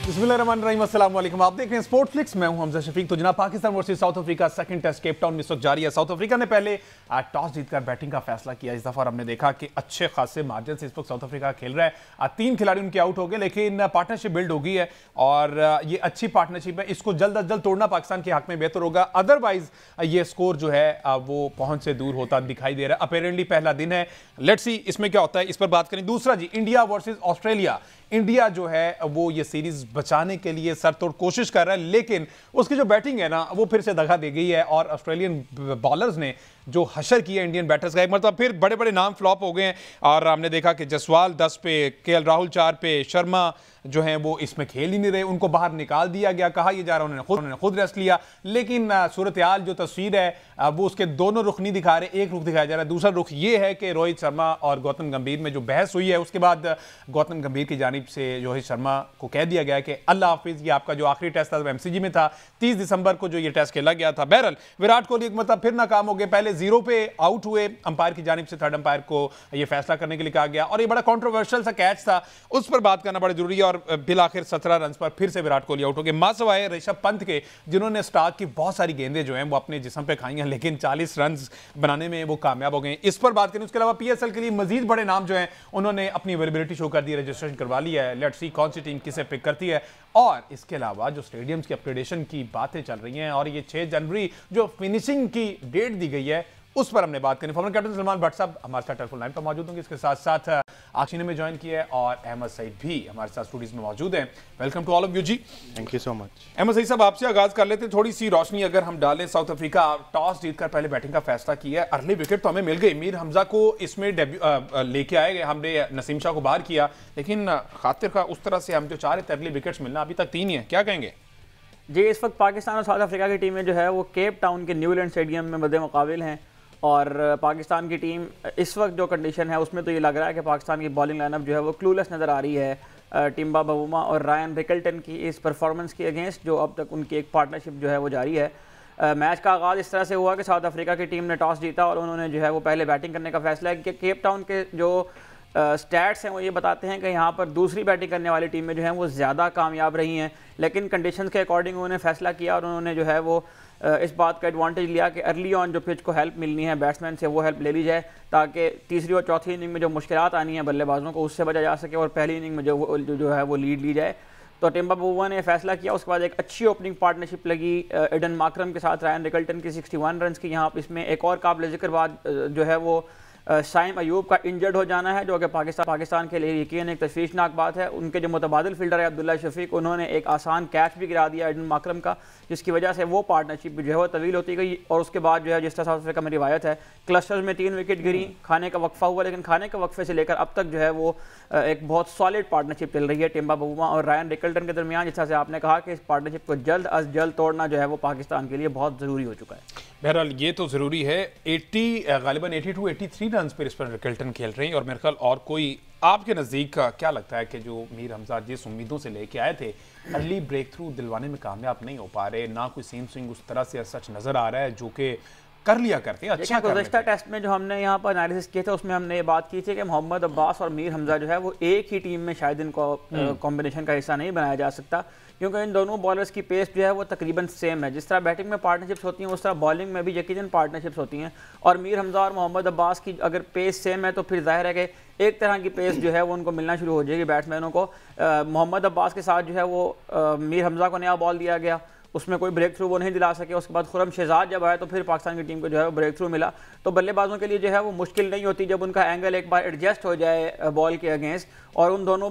बिस्मिल्लाहिर्रहमानिर्रहीम, अस्सलाम वालेकुम। आप देख रहे हैं स्पोर्ट्स फ्लिक्स, मैं हूं हमजा शफीक। तो जनाब, Pakistan versus South Africa second test Cape Town में इस वक्त जारी है। साउथ अफ्रीका ने पहले टॉस जीतकर बैटिंग का फैसला किया इस दफा, और हमने देखा कि अच्छे खासे मार्जिन से इस वक्त साउथ अफ्रीका खेल रहा है। 3 खिलाड़ी उनके आउट हो गए, लेकिन पार्टनरशिप बिल्ड हो गई है और ये अच्छी पार्टनरशिप है। इसको जल्द अज जल्द तोड़ना पाकिस्तान के हक में बेहतर होगा, अदरवाइज ये स्कोर जो है वो पहुंच से दूर होता दिखाई दे रहा है। अपेरेंटली पहला दिन है, लेट्स सी इसमें क्या होता है, इस पर बात करें। दूसरा जी, इंडिया वर्सेस ऑस्ट्रेलिया। इंडिया जो है वो ये सीरीज बचाने के लिए सरतोड़ कोशिश कर रहा है, लेकिन उसकी जो बैटिंग है ना वो फिर से दगा दे गई है, और ऑस्ट्रेलियन बॉलर्स ने जो हशर किया इंडियन बैटर्स का, एक मतलब फिर बड़े बड़े नाम फ्लॉप हो गए हैं। और हमने देखा कि जसवाल 10 पे, केएल राहुल 4 पे, शर्मा जो है वो इसमें खेल ही नहीं रहे, उनको बाहर निकाल दिया गया। कहा यह जा रहा है उन्होंने खुद रेस्ट लिया, लेकिन सूरत हाल जो तस्वीर है वो उसके दोनों रुख नहीं दिखा रहे, एक रुख दिखाया जा रहा है। दूसरा रुख ये है कि रोहित शर्मा और गौतम गंभीर में जो बहस हुई है, उसके बाद गौतम गंभीर की जानिब से रोहित शर्मा को कह दिया गया कि अल्लाह हाफिज, ये आपका जो आखिरी टेस्ट था एमसीजी में था, 30 दिसंबर को जो ये टेस्ट खेला गया था। बहरहाल विराट कोहली एक मतलब फिर नाकाम हो गए, पहले 0 पे आउट हुए, अंपायर की जानिब से थर्ड अंपायर को यह फैसला करने के लिए कहा गया, और ये बड़ा कॉन्ट्रोवर्शियल सा कैच था, उस पर बात करना बड़ा जरूरी है। और बिल आखिर 17 रन पर फिर से विराट कोहली आउट हो गए। मासवाए ऋषभ पंत के, जिन्होंने स्टार्क की बहुत सारी गेंदें जो हैं वो अपने जिस्म पे खाई हैं, लेकिन 40 रन बनाने में वो कामयाब हो गए। इस पर बात करें। उसके अलावा पीएसएल के लिए मजीद बड़े नाम जो हैं उन्होंने अपनी अवेलेबिलिटी शो कर दी, रजिस्ट्रेशन करवा लिया है। लेट्स सी कौन सी टीम किसे पिक करती है। और इसके अलावा जो स्टेडियम्स की अपग्रेडेशन की बातें चल रही हैं, और ये 6 जनवरी जो फिनिशिंग की डेट दी गई है, उस पर हमने बात करी। फॉर्मर कैप्टन सलमान भट्ट साहब हमारे साथ टेलीफोन लाइन पर मौजूद होंगे। इसके साथ साथ आशीने में ज्वाइन किया है, और अहमद सईद भी हमारे साथ स्टूडियोज में मौजूद हैं। Welcome to all of you ji. Thank you so much. Ahmed Saeed साहब, आपसे आगाज कर लेते हैं। थोड़ी सी रोशनी अगर हम डालें, साउथ अफ्रीका टॉस जीतकर पहले बैटिंग का फैसला किया है। अर्ली विकेट तो हमें मिल गई, मीर हमजा को इसमें लेके आए, हमने नसीम शाह को बाहर किया, लेकिन खातिर का उस तरह से हम जो चाह रहे थे अर्ली विकेट्स मिलना, अभी तक 3 ही है। क्या कहेंगे जी? इस वक्त पाकिस्तान और साउथ अफ्रीका की टीमें जो है वो केप टाउन के न्यूलैंड स्टेडियम में मद्दे मुकाबिल हैं, और पाकिस्तान की टीम इस वक्त जो कंडीशन है उसमें तो ये लग रहा है कि पाकिस्तान की बॉलिंग लाइनअप जो है वो क्लूलेस नज़र आ रही है टिम्बा बवूमा और रायन रिकल्टन की इस परफॉर्मेंस के अगेंस्ट, जो अब तक उनकी एक पार्टनरशिप जो है वो जारी है। मैच का आगाज़ इस तरह से हुआ कि साउथ अफ्रीका की टीम ने टॉस जीता और उन्होंने जो है वो पहले बैटिंग करने का फैसला किया। केप टाउन के जो स्टैट्स हैं वो ये बताते हैं कि यहाँ पर दूसरी बैटिंग करने वाली टीमें जो हैं वो ज़्यादा कामयाब रही हैं, लेकिन कंडीशंस के अकॉर्डिंग उन्होंने फैसला किया, और उन्होंने जो है वो इस बात का एडवांटेज लिया कि अर्ली ऑन जो पिच को हेल्प मिलनी है बैट्समैन से, वो हेल्प ले ली जाए, ताकि तीसरी और चौथी इनिंग में जो मुश्किलात आनी है बल्लेबाजों को उससे बचा जा सके, और पहली इनिंग में जो है वो लीड ली जाए। तो टिम्बा बवूमा ने फैसला किया। उसके बाद एक अच्छी ओपनिंग पार्टनरशिप लगी एडन माकरम के साथ, रायन रिकल्टन की 61 रन की। यहाँ इसमें एक और काबिल ज़िक्र बात जो है वो शाइम अयूब का इंजर्ड हो जाना है, जो कि पाकिस्तान के लिए यकीन एक तशवीशनाक बात है। उनके जो मुतबादिल फील्डर है अब्दुल्ला शफीक, उन्होंने एक आसान कैच भी गिरा दिया एडन माकरम का, जिसकी वजह से वो पार्टनरशिप जो है वो तवील होती गई। और उसके बाद जो है, जिस तरह साउथ अफ्रीका में रिवायत है, क्लस्टर्स में 3 विकेट गिरी, खाने का वक्फा हुआ, लेकिन खाने के वक्फे से लेकर अब तक जो है वो एक बहुत सॉलिड पार्टनरशिप चल रही है टिम्बा बवूमा और रायन रिकल्टन के दरमियान। जिस तरह से आपने कहा कि इस पार्टनरशिप को जल्द अज जल्द तोड़ना जो है वो पाकिस्तान के लिए बहुत ज़रूरी हो चुका है। बहरहाल ये तो ज़रूरी है। 80 गालिबन 82-83 रन पर इस पर रिकल्टन खेल रही हैं, और मेरे ख्याल और कोई आपके नज़दीक का क्या लगता है कि जो मीर हमजा जिस उम्मीदों से लेके आए थे, अर्ली ब्रेक थ्रू दिलवाने में कामयाब नहीं हो पा रहे, ना कोई सीम स्विंग उस तरह से सच नज़र आ रहा है जो कि कर लिया करते हैं अच्छा। गुज़श्ता टेस्ट में जो हमने यहाँ पर एनालिसिस किए थे उसमें हमने ये बात की थी कि मोहम्मद अब्बास और मीर हमजा जो है वो एक ही टीम में शायद इनको कॉम्बिनेशन का हिस्सा नहीं बनाया जा सकता, क्योंकि इन दोनों बॉलर्स की पेस जो है वो तकरीबन सेम है। जिस तरह बैटिंग में पार्टनरशिप्स होती हैं उस तरह बॉलिंग में भी यकीनन पार्टनरशिप्स होती हैं, और मीर हमजा और मोहम्मद अब्बास की अगर पेस सेम है तो फिर जाहिर है कि एक तरह की पेस जो है वो उनको मिलना शुरू हो जाएगी बैट्समैनों को। मोहम्मद अब्बास के साथ जो है वो मीर हमजा को नया बॉल दिया गया, उसमें कोई ब्रेक थ्रू वो नहीं दिला सके। उसके बाद खुरम शहजाद जब आया तो फिर पाकिस्तान की टीम को जो है ब्रेक थ्रू मिला। तो बल्लेबाजों के लिए जो है वो मुश्किल नहीं होती जब उनका एंगल एक बार एडजस्ट हो जाए बॉल के अगेंस्ट। और उन दोनों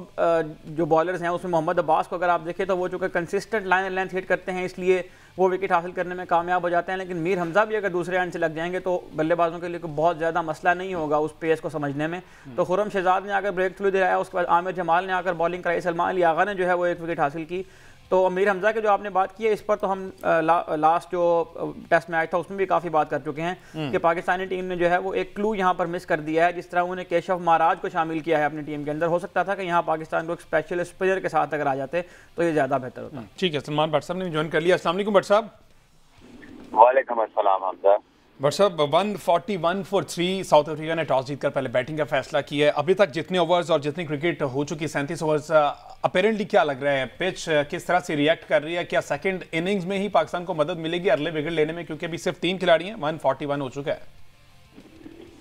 जो बॉलर्स हैं उसमें मोहम्मद अब्बास को अगर आप देखें तो वो चूँकि consistent line and length hit करते हैं, इसलिए वो विकेट हासिल करने में कामयाब हो जाते हैं। लेकिन मीर हमजा भी अगर दूसरे एंड से लग जाएंगे तो बल्लेबाजों के लिए बहुत ज़्यादा मसला नहीं होगा उस पेस को समझने में। तो खुरम शहजाद ने आकर ब्रेक थ्रू दिलाया, उसके बाद आमिर जमाल ने आकर बॉलिंग कराई, सलमान अली आगा ने जो है वो एक विकेट हासिल की। तो मीर हमजा के जो आपने बात की है इस पर तो हम लास्ट जो टेस्ट मैच था उसमें भी काफ़ी बात कर चुके हैं कि पाकिस्तानी टीम ने जो है वो एक क्लू यहाँ पर मिस कर दिया है। जिस तरह उन्होंने केशव महाराज को शामिल किया है अपनी टीम के अंदर, हो सकता था कि यहाँ पाकिस्तान को एक स्पेशल स्पिनर के साथ अगर आ जाते तो ये ज़्यादा बेहतर होता। ठीक है, सलमान भट्ट साहब ने ज्वाइन कर लिया। अस्सलाम वालेकुम भट्ट साहब। वालेकुम अस्सलाम हमजा। बट साहब 141 फॉर 3 साउथ अफ्रीका ने टॉस जीतकर पहले बैटिंग का फैसला किया है। अभी तक जितने ओवर्स और जितनी क्रिकेट हो चुकी 37 ओवर्स, अपेरेंटली क्या लग रहा है पिच किस तरह से रिएक्ट कर रही है? क्या सेकंड इनिंग्स में ही पाकिस्तान को मदद मिलेगी अर्ली विकेट लेने में, क्योंकि अभी सिर्फ 3 खिलाड़ी हैं, 141 हो चुका है।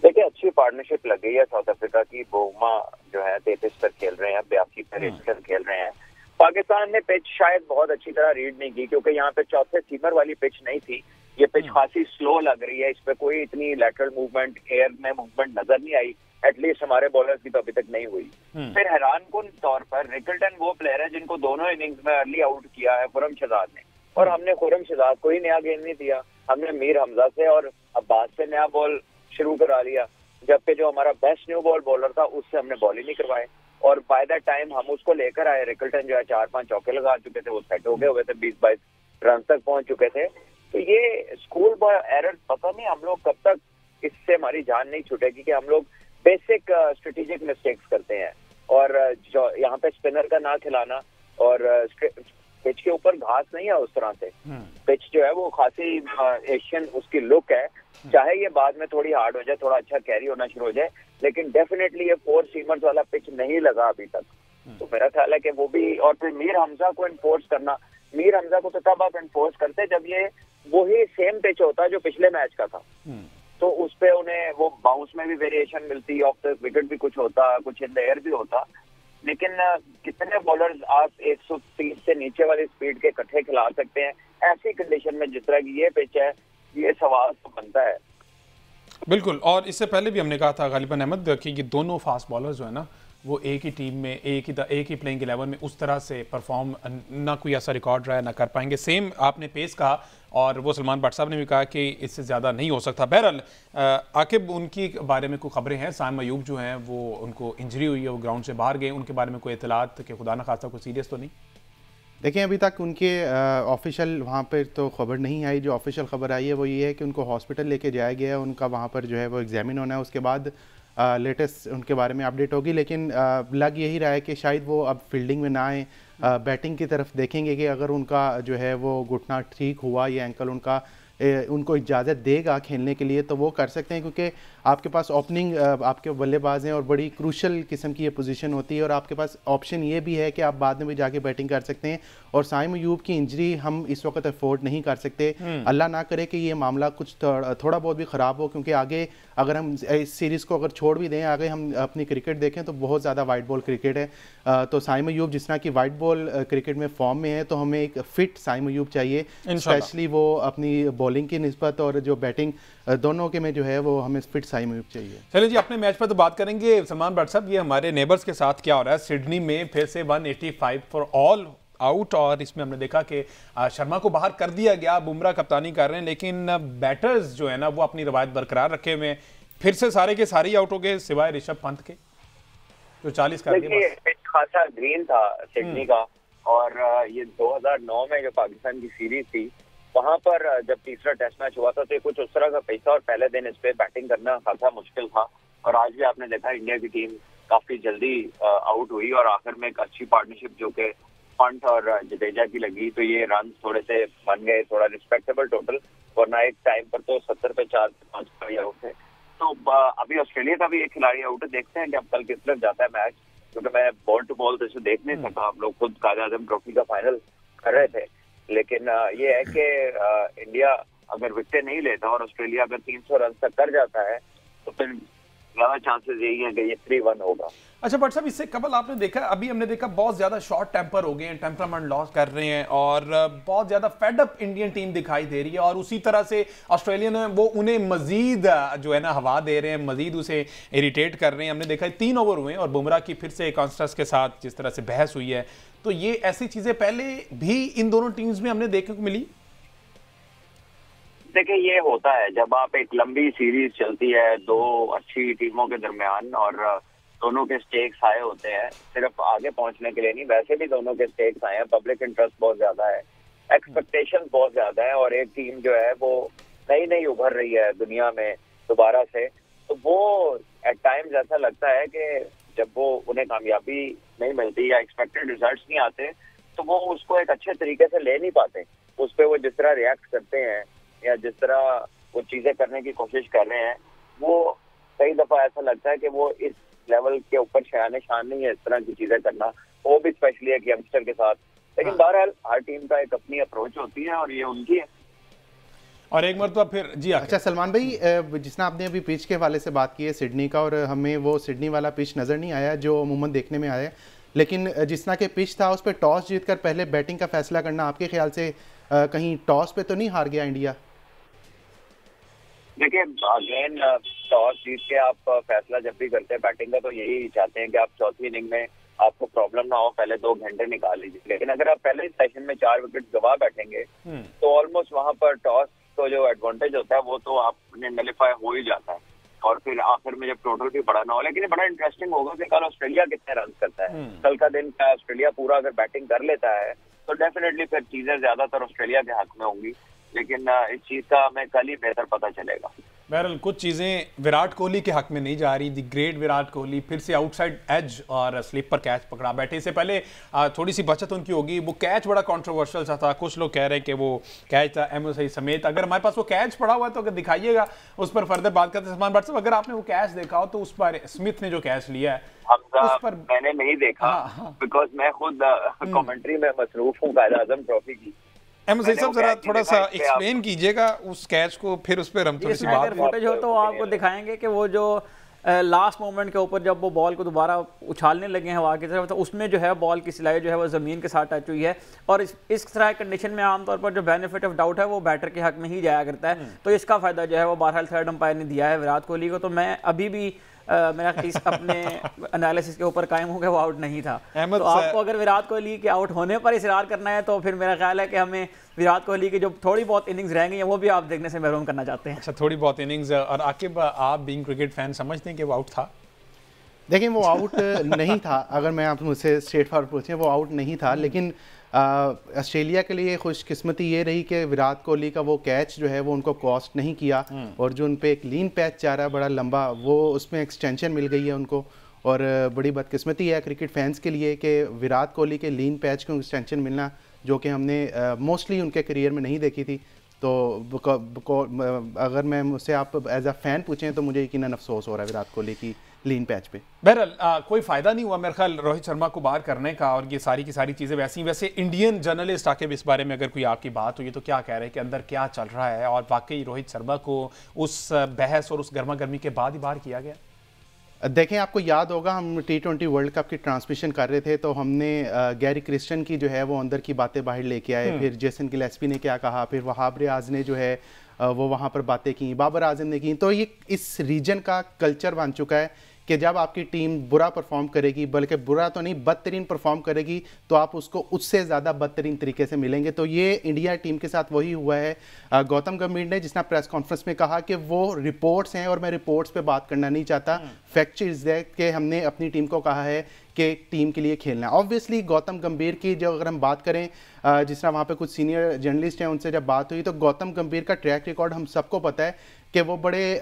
देखिए अच्छी पार्टनरशिप लग गई है साउथ अफ्रीका की। बोमा जो है 33 पर खेल रहे हैं, 82 पर खेल रहे हैं। पाकिस्तान ने पिच शायद बहुत अच्छी तरह रीड नहीं की, क्योंकि यहाँ पे चौथे सीमर वाली पिच नहीं थी। ये पिच खासी स्लो लग रही है, इस पे कोई इतनी लैटरल मूवमेंट, एयर में मूवमेंट नजर नहीं आई। एटलीस्ट हमारे बॉलर्स की तो अभी तक नहीं हुई। फिर हैरानकुन तौर पर रिकल्टन वो प्लेयर है जिनको दोनों इनिंग्स में अर्ली आउट किया है खुर्रम शहजाद ने, और हमने खुर्रम शहजाद को ही नया गेंद नहीं दिया। हमने मीर हमजा से और अब्बास से नया बॉल शुरू करा लिया, जबकि जो हमारा बेस्ट न्यू बॉल बॉलर था उससे हमने बॉल ही नहीं करवाए। और बाय दैट टाइम हम उसको लेकर आए। रिकल्टन जो है 4-5 चौके लगा चुके थे, वो सेट हो गए हुए थे, 20-22 रन तक पहुंच चुके थे। तो ये स्कूल बॉय एरर, पता नहीं हम लोग कब तक इससे हमारी जान नहीं छूटेगी कि हम लोग बेसिक स्ट्रेटेजिक मिस्टेक्स करते हैं। और जो यहाँ पे स्पिनर का ना खिलाना, और पिच के ऊपर घास नहीं है उस तरह से। पिच जो है वो खासी एशियन उसकी लुक है, चाहे ये बाद में थोड़ी हार्ड हो जाए, थोड़ा अच्छा कैरी होना शुरू हो जाए, लेकिन डेफिनेटली ये 4 सीमर्स वाला पिच नहीं लगा अभी तक। तो मेरा ख्याल है कि वो भी, और फिर मीर हमजा को इन्फोर्स करना, मीर हमजा को तो तब आप इन्फोर्स करते जब ये वही सेम पिच होता जो पिछले मैच का था। तो उस पे उन्हें वो बाउंस में भी वेरिएशन मिलती, ऑफ द विकेट भी कुछ होता, कुछ इन द एयर भी होता। लेकिन कितने बॉलर्स आप 130 से नीचे वाली स्पीड के इकट्ठे खिला सकते हैं ऐसी कंडीशन में जिस तरह की ये पिच है? ये सवाल तो बनता है। बिल्कुल, और इससे पहले भी हमने कहा था गालिबन अहमद कि ये दोनों फास्ट बॉलर्स जो है ना, वो एक ही टीम में एक ही प्लेइंग 11 में उस तरह से परफॉर्म ना कोई ऐसा रिकॉर्ड रहा है ना कर पाएंगे। सेम आपने पेस कहा, और वो सलमान भट्ट साहब ने भी कहा कि इससे ज़्यादा नहीं हो सकता। बहरहाल आकिब, उनकी बारे में कोई खबरें हैं? साइम अयूब जो हैं वो, उनको इंजरी हुई है, वो ग्राउंड से बाहर गए, उनके बारे में कोई इतलात कि खुदा न खास्ता कोई सीरियस तो नहीं? देखिए अभी तक उनके ऑफिशियल वहाँ पर तो खबर नहीं आई। जो ऑफिशियल खबर आई है वो ये है कि उनको हॉस्पिटल लेके जाया गया है, उनका वहाँ पर जो है वो एग्जामिन होना है, उसके बाद लेटेस्ट उनके बारे में अपडेट होगी। लेकिन लग यही रहा है कि शायद वो अब फील्डिंग में ना आए, बैटिंग की तरफ देखेंगे कि अगर उनका जो है वो घुटना ठीक हुआ या एंकल उनको इजाज़त देगा खेलने के लिए तो वो कर सकते हैं, क्योंकि आपके पास ओपनिंग आपके बल्लेबाज हैं और बड़ी क्रूशल किस्म की ये पोजीशन होती है, और आपके पास ऑप्शन ये भी है कि आप बाद में भी जाके बैटिंग कर सकते हैं। और साइम अयूब की इंजरी हम इस वक्त अफोर्ड नहीं कर सकते। अल्लाह ना करे कि ये मामला कुछ थोड़ा बहुत भी ख़राब हो, क्योंकि आगे अगर हम इस सीरीज़ को अगर छोड़ भी दें, आगे हम अपनी क्रिकेट देखें तो बहुत ज़्यादा वाइट बॉल क्रिकेट है। तो साइम अयूब जिस तरह की वाइट बॉल क्रिकेट में फॉर्म में है, तो हमें एक फिट साइम अयूब चाहिए, स्पेशली वो अपनी बॉलिंग की निस्बत और जो बैटिंग दोनों के में जो है वो हमें फिट साइम अयूब चाहिए। चलिए जी, अपने मैच पर तो बात करेंगे। सलमान भट्ट साहब, ये हमारे नेबर्स के साथ क्या हो रहा है? सिडनी में फिर से 185 फॉर ऑल आउट, और इसमें हमने देखा कि शर्मा को बाहर कर दिया गया, बुमराह कप्तानी कर रहे हैं, लेकिन बैटर्स जो है ना वो अपनी रवायत बरकरार रखे हुए हैं। फिर से सारे के सारे आउट हो गए सिवाय ऋषभ पंत के, जो 40 कर दिए। खासा ग्रीन था सिडनी का, और ये 2009 में जो पाकिस्तान की सीरीज थी वहां पर जब तीसरा टेस्ट मैच हुआ था तो कुछ उस तरह का पैसा, और पहले दिन इस पे बैटिंग करना खासा मुश्किल था। और आज भी आपने देखा इंडिया की टीम काफी जल्दी आउट हुई, और आखिर में एक अच्छी पार्टनरशिप जो कि पंत और जडेजा की लगी, तो ये रन थोड़े से बन गए, थोड़ा रिस्पेक्टेबल टोटल, वरना एक टाइम पर तो 70 पे 4-5 खिलाड़ी आउट थे। तो अभी ऑस्ट्रेलिया का भी एक खिलाड़ी आउट है, देखते हैं कि अब कल किस तरफ जाता है मैच, क्योंकि मैं बॉल टू बॉल तो इसे देख नहीं सका। हम लोग खुद कायद-ए-आज़म ट्रॉफी का फाइनल कर रहे थे, लेकिन ये है कि इंडिया अगर विकेट नहीं लेता और ऑस्ट्रेलिया अगर 300 रन तक कर जाता है तो फिर ज्यादा चांसेस यही है कि ये 3-1 होगा। अच्छा भट्ट साहब, इससे कबल आपने देखा, अभी हमने देखा बहुत ज्यादा शॉर्ट टेम्पर हो गए हैं, टेम्परामेंट लॉस कर रहे हैं, और बहुत ज्यादा फेड अप इंडियन टीम दिखाई दे रही है, और उसी तरह से ऑस्ट्रेलिया ने वो उन्हें मजीद जो है ना हवा दे रहे हैं, मजीद उसे इरिटेट कर रहे हैं। हमने देखा 3 ओवर हुए और बुमराह की फिर से कॉन्स्टेंस के साथ जिस तरह से बहस हुई है, तो ये ऐसी चीजें पहले भी इन दोनों टीम्स में हमने देखने को मिली। देखिए ये होता है जब आप एक लंबी सीरीज चलती है दो अच्छी टीमों के दरमियान, और दोनों के स्टेक्स हाई होते हैं, सिर्फ आगे पहुंचने के लिए नहीं, वैसे भी दोनों के स्टेक्स हाई हैं, पब्लिक इंटरेस्ट बहुत ज्यादा है, एक्सपेक्टेशन बहुत ज्यादा है, और एक टीम जो है वो नई उभर रही है दुनिया में दोबारा से, तो वो एट टाइम्स ऐसा लगता है कि जब वो उन्हें कामयाबी नहीं मिलती या एक्सपेक्टेड रिजल्ट्स नहीं आते तो वो उसको एक अच्छे तरीके से ले नहीं पाते। उस पर वो जिस तरह रिएक्ट करते हैं या जिस तरह कुछ चीजें करने की कोशिश कर रहे हैं, वो कई दफा ऐसा लगता है कि वो इस लेवल के ऊपर शान शान नहीं है इस तरह की चीजें करना, वो भी स्पेशली एक यंगस्टर के साथ। लेकिन बहरहाल हर टीम का एक अपनी अप्रोच होती है और ये उनकी है। और एक मरतबा फिर जी अच्छा सलमान भाई, जिसने आपने अभी पिच के हवाले से बात की है सिडनी का, और हमें वो सिडनी वाला पिच नज़र नहीं आया जो अमूमन देखने में आया, लेकिन जिस तरह के पिच था उस पर टॉस जीतकर पहले बैटिंग का फैसला करना, आपके ख्याल से कहीं टॉस पे तो नहीं हार गया इंडिया? देखिए अगेन टॉस जीत के आप फैसला जब भी करते हैं बैटिंग का तो यही चाहते हैं कि आप चौथी इनिंग में आपको प्रॉब्लम ना हो, पहले 2 घंटे निकाल लीजिए। लेकिन अगर आप पहले सेशन में 4 विकेट गवा बैठेंगे तो ऑलमोस्ट वहां पर टॉस तो जो एडवांटेज होता है वो तो आपने नलिफाई हो ही जाता है, और फिर आखिर में जब टोटल भी बड़ा ना हो। लेकिन ये बड़ा इंटरेस्टिंग होगा कि कल ऑस्ट्रेलिया कितने रन करता है। कल का दिन का ऑस्ट्रेलिया पूरा अगर बैटिंग कर लेता है तो डेफिनेटली फिर चीजें ज्यादातर ऑस्ट्रेलिया के हक में होंगी, लेकिन इस चीज का हमें कल ही बेहतर पता चलेगा। बहरहाल कुछ चीज़ें विराट कोहली के हक में नहीं जा रही। दी ग्रेट विराट कोहली फिर से आउटसाइड एज और स्लीपर कैच पकड़ा बैठे। इससे पहले थोड़ी सी बचत उनकी होगी। वो कैच बड़ा कंट्रोवर्शियल सा था, कुछ लोग कह रहे हैं कि वो कैच था एमओसी समेत। अगर हमारे पास वो कैच पड़ा हुआ है तो अगर दिखाइएगा, उस पर फर्दर बात करते हैं। सलमान भट्ट साहब, अगर आपने वो कैच देखा हो तो उस पर स्मिथ ने जो कैच लिया है उस पर मैंने नहीं देखा, बिकॉज मैं खुद कमेंट्री में मसरूफ हूँ कायद-ए-आज़म ट्रॉफी की। एमओसी साहब जरा थोड़ा सा एक्सप्लेन कीजिएगा उस कैच को, फिर उस पर हम थोड़ी सी बात। फुटेज हो तो आपको दिखाएंगे कि वो जो लास्ट मोमेंट के ऊपर जब वो बॉल को दोबारा उछालने लगे हैं हवा की तरफ, तो उसमें जो है बॉल की सिलाई जो है वो ज़मीन के साथ टच हुई है। और इस तरह कंडीशन में आमतौर पर जो बेनिफिट ऑफ डाउट है वो बैटर के हक में ही जाया करता है। तो इसका फायदा जो है वो बहरहाल थर्ड अंपायर ने दिया है विराट कोहली को। तो मैं अभी भी मेरा इस अपने एनालिसिस के ऊपर कायम हो गया, वो आउट नहीं था। तो आपको अगर विराट कोहली के आउट होने पर इसरार करना है तो फिर मेरा ख्याल है कि हमें विराट कोहली की जो थोड़ी बहुत इनिंग्स रह गई हैं वो भी आप देखने से महरूम करना चाहते हैं। अच्छा, थोड़ी बहुत इनिंग्स। और आकिब, आप बीइंग क्रिकेट फैन समझते हैं कि वो आउट था? देखिए वो आउट नहीं था। अगर मैं आप मुझसे स्ट्रेट फॉरवर्ड पूछें, वो आउट नहीं था। लेकिन ऑस्ट्रेलिया के लिए खुशकिस्मती ये रही कि विराट कोहली का वो कैच जो है वो उनको कॉस्ट नहीं किया, और जो उन पे एक लीन पैच जा रहा है बड़ा लंबा, वो उसमें एक्सटेंशन मिल गई है उनको। और बड़ी बदकिस्मती है क्रिकेट फैंस के लिए कि विराट कोहली के लीन पैच को एक्सटेंशन मिलना, जो कि हमने मोस्टली उनके करियर में नहीं देखी थी। तो अगर मैं मुझसे आप एज अ फैन पूछें तो मुझे यकीनन अफसोस हो रहा है विराट कोहली की लीन पैच पे। बहरहाल कोई फायदा नहीं हुआ मेरे ख्याल रोहित शर्मा को बाहर करने का, और ये सारी की सारी चीज़ें वैसे इंडियन जर्नलिस्ट आके इस बारे में अगर कोई आपकी बात हुई तो क्या कह रहे हैं कि अंदर क्या चल रहा है, और वाकई रोहित शर्मा को उस बहस और उस गर्मा गर्मी के बाद ही बाहर किया गया? देखें, आपको याद होगा हम T20 वर्ल्ड कप की ट्रांसमिशन कर रहे थे तो हमने गैरी क्रिस्टन की जो है वो अंदर की बातें बाहर लेके आए। फिर जेसन गिलेस्पी ने क्या कहा, फिर वहाब रियाज ने जो है वो वहाँ पर बातें की, बाबर आजम ने की। तो ये इस रीजन का कल्चर बन चुका है कि जब आपकी टीम बुरा परफॉर्म करेगी, बल्कि बुरा तो नहीं बदतरीन परफॉर्म करेगी, तो आप उसको उससे ज़्यादा बदतरीन तरीके से मिलेंगे। तो ये इंडिया टीम के साथ वही हुआ है। गौतम गंभीर ने जिसने प्रेस कॉन्फ्रेंस में कहा कि वो रिपोर्ट्स हैं और मैं रिपोर्ट्स पे बात करना नहीं चाहता, फैक्ट इज़ दैट कि हमने अपनी टीम को कहा है कि टीम के लिए खेलना है। ऑब्वियसली गौतम गंभीर की जो अगर हम बात करें, जिस तरह वहाँ पे कुछ सीनियर जर्नलिस्ट हैं उनसे जब बात हुई तो गौतम गंभीर का ट्रैक रिकॉर्ड हम सबको पता है कि वो बड़े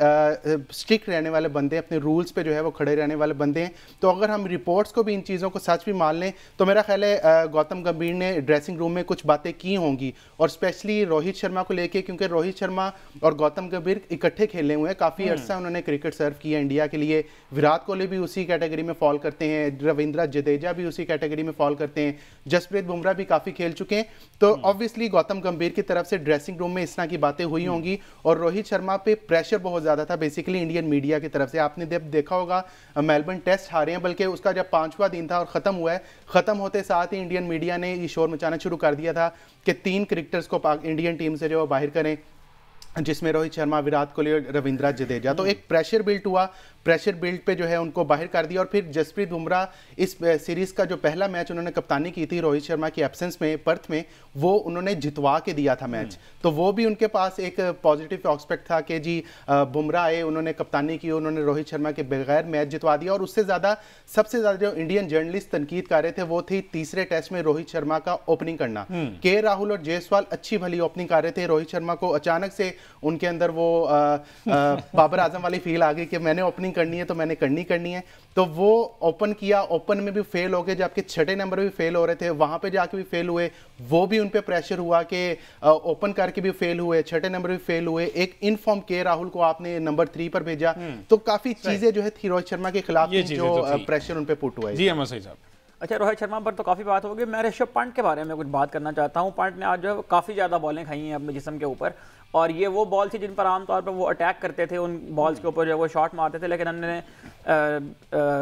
स्ट्रिक्ट रहने वाले बंदे हैं, अपने रूल्स पे जो है वो खड़े रहने वाले बंदे हैं। तो अगर हम रिपोर्ट्स को भी इन चीज़ों को सच भी मान लें तो मेरा ख्याल है गौतम गंभीर ने ड्रेसिंग रूम में कुछ बातें की होंगी, और स्पेशली रोहित शर्मा को लेके, क्योंकि रोहित शर्मा और गौतम गंभीर इकट्ठे खेले हुए हैं, काफ़ी अर्सा उन्होंने क्रिकेट सर्व किया इंडिया के लिए। विराट कोहली भी उसी कैटेगरी में फॉल करते हैं, रविंद्र जडेजा भी उसी कैटेगरी में फॉल करते हैं, जसप्रीत बुमराह भी काफ़ी खेल चुके हैं। तो ऑब्वियसली गौतम गंभीर की तरफ से ड्रेसिंग रूम में इस तरह की बातें हुई होंगी, और रोहित शर्मा पे प्रेशर बहुत ज़्यादा था बेसिकली इंडियन मीडिया की तरफ से। आपने जब देखा होगा मेलबर्न टेस्ट हारे हैं, बल्कि उसका जब 5वां दिन था और ख़त्म हुआ है, ख़त्म होते साथ ही इंडियन मीडिया ने ये शोर मचाना शुरू कर दिया था कि 3 क्रिकेटर्स को इंडियन टीम से जो बाहर करें, जिसमें रोहित शर्मा, विराट कोहली और रविंद्र जडेजा। तो एक प्रेशर बिल्ड हुआ, प्रेशर बिल्ड पे जो है उनको बाहर कर दिया। और फिर जसप्रीत बुमराह इस सीरीज का जो पहला मैच उन्होंने कप्तानी की थी रोहित शर्मा की एब्सेंस में पर्थ में, वो उन्होंने जितवा के दिया था मैच। तो वो भी उनके पास एक पॉजिटिव एस्पेक्ट था कि जी बुमराह आए, उन्होंने कप्तानी की, उन्होंने रोहित शर्मा के बगैर मैच जितवा दिया। और उससे ज़्यादा सबसे ज़्यादा जो इंडियन जर्नलिस्ट तनकीद कर रहे थे वो थी तीसरे टेस्ट में रोहित शर्मा का ओपनिंग करना। के राहुल और जायसवाल अच्छी भली ओपनिंग कर रहे थे, रोहित शर्मा को अचानक से उनके अंदर वो बाबर आजम वाली फील आ गई कि मैंने ओपनिंग करनी है तो मैंने करनी है। तो वो ओपन किया, ओपन में भी फेल हो गए, जबकि छठे नंबर भी फेल हो रहे थे, वहां पे जाके भी फेल हुए। वो भी उन पे प्रेशर हुआ कि ओपन करके भी फेल हुए, छठे नंबर भी फेल हुए। एक इनफॉर्म के राहुल को आपने नंबर 3 पर भेजा, तो काफी चीजें जो है थी रोहित शर्मा के खिलाफ जो प्रेशर उन पे पुट हुआ है। जी अहमद सईद साहब। अच्छा, रोहित शर्मा पर तो काफ़ी बात होगी। मैं ऋषभ पंत के बारे में कुछ बात करना चाहता हूं। पंत ने आज जो है काफ़ी ज़्यादा बॉलें खाई हैं अपने जिस्म के ऊपर, और ये वो बॉल थी जिन पर आमतौर पर वो अटैक करते थे, उन बॉल्स के ऊपर जो वो शॉट मारते थे। लेकिन हमने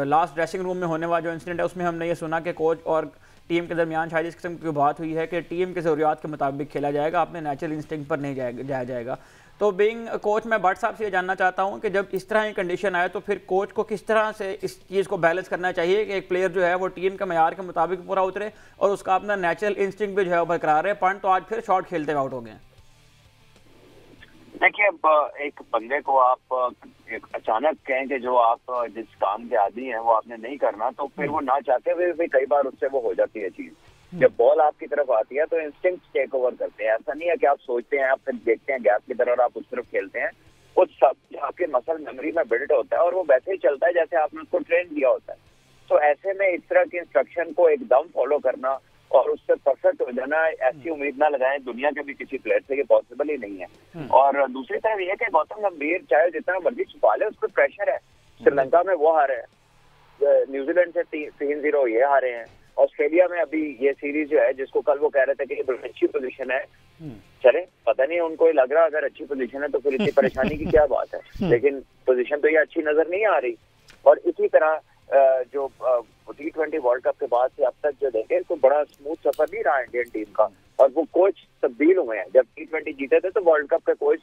लास्ट ड्रेसिंग रूम में होने वाला जो इंसिडेंट है उसमें हमने ये सुना कि कोच और टीम के दरमियान शायद इस किस्म की बात हुई है कि टीम की ज़रूरियात के मुताबिक खेला जाएगा, अपने नेचुरल इंस्टिंक्ट पर नहीं जाया जाएगा। तो बीइंग कोच मैं भट्ट साहब से ये जानना चाहता हूं कि जब इस तरह की कंडीशन आए तो फिर कोच को किस तरह से इस चीज़ को बैलेंस करना चाहिए कि एक प्लेयर जो है वो टीम के मयार के मुताबिक पूरा उतरे और उसका अपना नेचुरल इंस्टिंक्ट भी जो है बरकरार है। पंत तो आज फिर शॉट खेलते हुए आउट हो गए। देखिए, एक बंदे को आप एक अचानक कहें कि जो आप जिस काम के आदी हैं वो आपने नहीं करना, तो फिर वो ना चाहते हुए भी कई बार उससे वो हो जाती है चीज। जब बॉल आपकी तरफ आती है तो इंस्टिंक्ट टेक ओवर करते हैं। ऐसा नहीं है कि आप सोचते हैं, आप फिर देखते हैं गैप की तरह और आप उस तरफ खेलते हैं। वो सब आपके मसल मेमोरी में बिल्ड होता है और वो वैसे ही चलता है जैसे आपने उसको ट्रेन दिया होता है। तो ऐसे में इस तरह की इंस्ट्रक्शन को एकदम फॉलो करना और उससे परफेक्ट हो जाना, ऐसी उम्मीद ना लगाएं दुनिया के भी किसी प्लेयर से, ये पॉसिबल ही नहीं है। और दूसरी तरफ ये कि गौतम गंभीर चाहे जितना मर्जी छुपा ले, उस पर प्रेशर है। श्रीलंका में वो हारे हैं, न्यूजीलैंड से 3-0 ये हारे हैं, ऑस्ट्रेलिया में अभी ये सीरीज जो है जिसको कल वो कह रहे थे कि ये अच्छी पोजीशन है, चले पता नहीं उनको ही लग रहा अगर अच्छी पोजीशन है तो फिर इतनी परेशानी की क्या बात है, लेकिन पोजीशन तो ये अच्छी नजर नहीं आ रही। और इसी तरह जो T20 वर्ल्ड कप के बाद से अब तक जो देखे तो बड़ा स्मूथ सफर नहीं रहा इंडियन टीम का, और वो कोच तब्दील हुए हैं। जब T20 जीते थे तो वर्ल्ड कप के कोच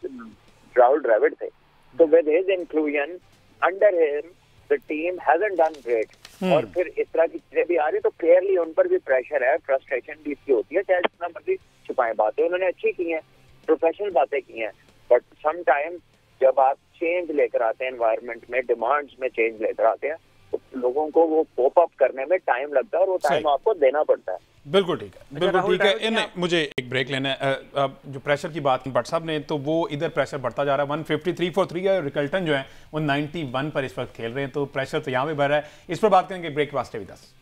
राहुल द्रविड़ थे, तो with his inclusion under him the team hasn't done great. और फिर इस तरह की चीजें भी आ रही तो क्लियरली उन पर भी प्रेशर है, फ्रस्ट्रेशन भी इसकी होती है, चाहे जितना मर्जी छुपाएं। बातें उन्होंने अच्छी की हैं, प्रोफेशनल बातें की हैं, बट सम टाइम जब आप चेंज लेकर आते हैं एनवायरनमेंट में, डिमांड्स में चेंज लेकर आते हैं, तो लोगों को वो पॉप अप करने में टाइम लगता है और वो टाइम आपको देना पड़ता है। बिल्कुल ठीक है, बिल्कुल ठीक है। मुझे एक ब्रेक लेना है। जो प्रेशर की बात भट्ट साहब ने, तो वो इधर प्रेशर बढ़ता जा रहा है। 153 for 3 है, रिकल्टन जो है वो 91 पर इस वक्त खेल रहे हैं, तो प्रेशर तो यहाँ भी बढ़ रहा है। इस पर बात करेंगे ब्रेक के बाद। Stay with us.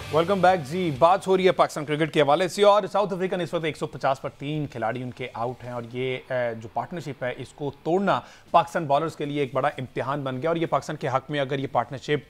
Welcome back जी। बात हो रही है पाकिस्तान क्रिकेट के हवाले से, और साउथ अफ्रीका ने इस वक्त 150 पर 3 खिलाड़ी उनके आउट हैं, और ये जो पार्टनरशिप है इसको तोड़ना पाकिस्तान बॉलर्स के लिए एक बड़ा इम्तिहान बन गया। और ये पाकिस्तान के हक में अगर ये पार्टनरशिप